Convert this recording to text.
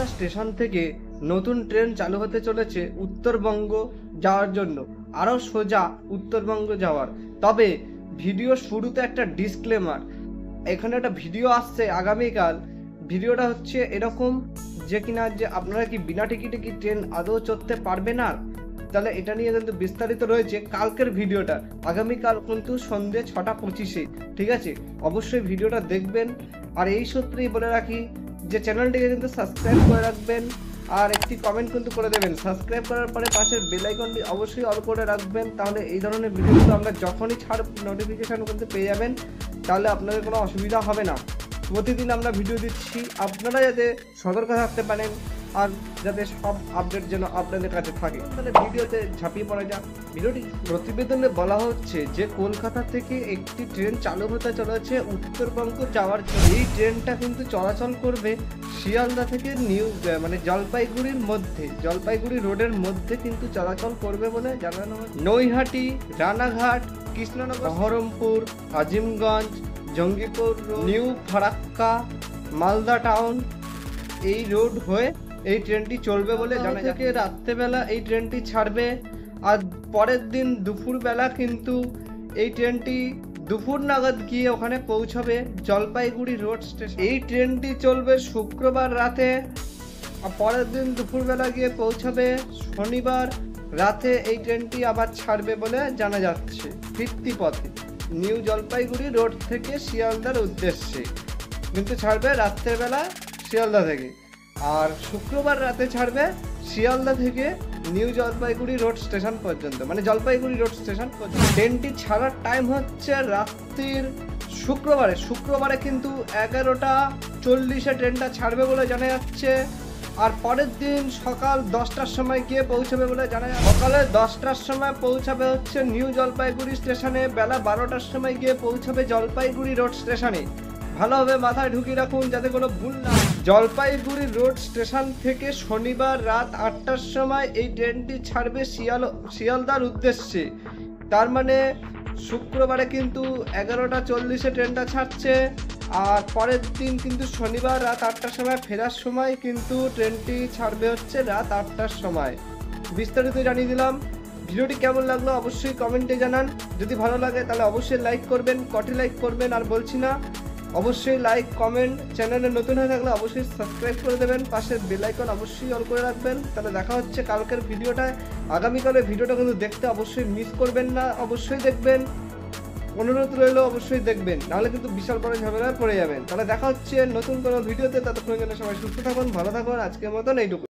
Kolkata station থেকে নতুন train চালু হতে চলেছে উত্তরবঙ্গ যাওয়ার জন্য, আরও সোজা উত্তরবঙ্গ যাওয়ার। তবে ভিডিও শুরুতে একটা ডিসক্লেমার, এখানে একটা ভিডিও আসছে আগামীকাল। ভিডিওটা হচ্ছে এরকম যে কিনা যে আপনারা কি বিনা টিকিটে কি ট্রেন আদৌ চড়তে পারবে না, তাহলে এটা নিয়ে কিন্তু বিস্তারিত রয়েছে কালকের ভিডিওটা। আগামীকাল কিন্তু সন্ধ্যে 6:25, ঠিক আছে? অবশ্যই ভিডিওটা দেখবেন। আর এই সূত্রেই বলে রাখি যে চ্যানেলটিকে কিন্তু সাবস্ক্রাইব করে রাখবেন আর একটি কমেন্ট কিন্তু করে দেবেন। সাবস্ক্রাইব করার পরে পাশের বেল আইকনটি অবশ্যই অল করে রাখবেন, তাহলে এই ধরনের ভিডিওগুলো আমরা যখনই ছাড় নোটিফিকেশান কিন্তু পেয়ে যাবেন, তাহলে আপনাদের কোনো অসুবিধা হবে না। প্রতিদিন আমরা ভিডিও দিচ্ছি, আপনারা যাতে সতর্ক থাকতে পারেন আর যাতে সব আপডেট যেন আপনাদের কাছে থাকে। তাহলে ভিডিওতে ঝাঁপিয়ে পড়া যাক। ভিডিওটি প্রতিবেদনে বলা হচ্ছে যে কলকাতা থেকে একটি ট্রেন চালু হতে চলেছে উত্তরবঙ্গ যাওয়ার জন্য। এই ট্রেনটা কিন্তু চলাচল করবে শিয়ালদা থেকে জলপাইগুড়ির মধ্যে, জলপাইগুড়ি রোডের মধ্যে কিন্তু চলাচল করবে বলে জানানো হয়। নৈহাটি, রানাঘাট, কৃষ্ণনগর, বহরমপুর, আজিমগঞ্জ, জঙ্গিপুর, নিউ ফারাক্কা, মালদা টাউন, এই রোড হয়ে এই ট্রেনটি চলবে বলে জানা যায়। রাত্রেবেলা এই ট্রেনটি ছাড়বে আর পরের দিন দুপুরবেলা কিন্তু এই ট্রেনটি দুপুর নাগাদ গিয়ে ওখানে পৌঁছবে জলপাইগুড়ি রোড স্টেশন। এই ট্রেনটি চলবে শুক্রবার রাতে আর পরের দিন দুপুরবেলা গিয়ে পৌঁছবে শনিবার রাতে। এই ট্রেনটি আবার ছাড়বে বলে জানা যাচ্ছে ফিরতি পথে নিউ জলপাইগুড়ি রোড থেকে শিয়ালদার উদ্দেশ্যে, কিন্তু ছাড়বে রাত্রেবেলা শিয়ালদা থেকে। আর শুক্রবার রাতে ছাড়বে শিয়ালদা থেকে নিউ জলপাইগুড়ি রোড স্টেশন পর্যন্ত, মানে জলপাইগুড়ি রোড স্টেশন পর্যন্ত। ট্রেনটি ছাড়ার টাইম হচ্ছে রাত্রির শুক্রবারে কিন্তু 11:40 ট্রেনটা ছাড়বে বলে জানা যাচ্ছে। আর পরের দিন সকাল 10টার সময় গিয়ে পৌঁছবে বলে জানা যায়। সকালে 10টার সময় পৌঁছাবে হচ্ছে নিউ জলপাইগুড়ি স্টেশনে, বেলা 12টার সময় গিয়ে পৌঁছবে জলপাইগুড়ি রোড স্টেশনে। ভালোভাবে মাথায় ঢুকিয়ে রাখুন যাতে কোনো ভুল না। জলপাইগুড়ি রোড স্টেশন থেকে শনিবার রাত 8টার সময় এই ট্রেনটি ছাড়বে শিয়ালদার উদ্দেশ্যে। তার মানে শুক্রবারে কিন্তু 11:40 ট্রেনটা ছাড়ছে আর পরের দিন কিন্তু শনিবার রাত 8টার সময় ফেরার সময় কিন্তু ট্রেনটি ছাড়বে হচ্ছে রাত 8টার সময়। বিস্তারিত জানিয়ে দিলাম। ভিডিওটি কেমন লাগলো অবশ্যই কমেন্টে জানান। যদি ভালো লাগে তাহলে অবশ্যই লাইক করবেন, কটি লাইক করবেন আর বলছি না, অবশ্যই লাইক কমেন্ট। চ্যানেলে নতুন হয়ে থাকলে অবশ্যই সাবস্ক্রাইব করে দেবেন, পাশের বেল আইকন অবশ্যই অল করে রাখবেন। তাহলে দেখা হচ্ছে কালকের ভিডিওটায়। আগামীকালের ভিডিওটা কিন্তু দেখতে অবশ্যই মিস করবেন না, অবশ্যই দেখবেন, অনুরোধ রইল অবশ্যই দেখবেন, নাহলে কিন্তু বিশাল বড় ঝামেলায় পড়ে যাবেন। তাহলে দেখা হচ্ছে নতুন কোনো ভিডিওতে। ততক্ষণের জন্য সবাই সুস্থ থাকুন, ভালো থাকুন। আজকের মতন এইটুকু।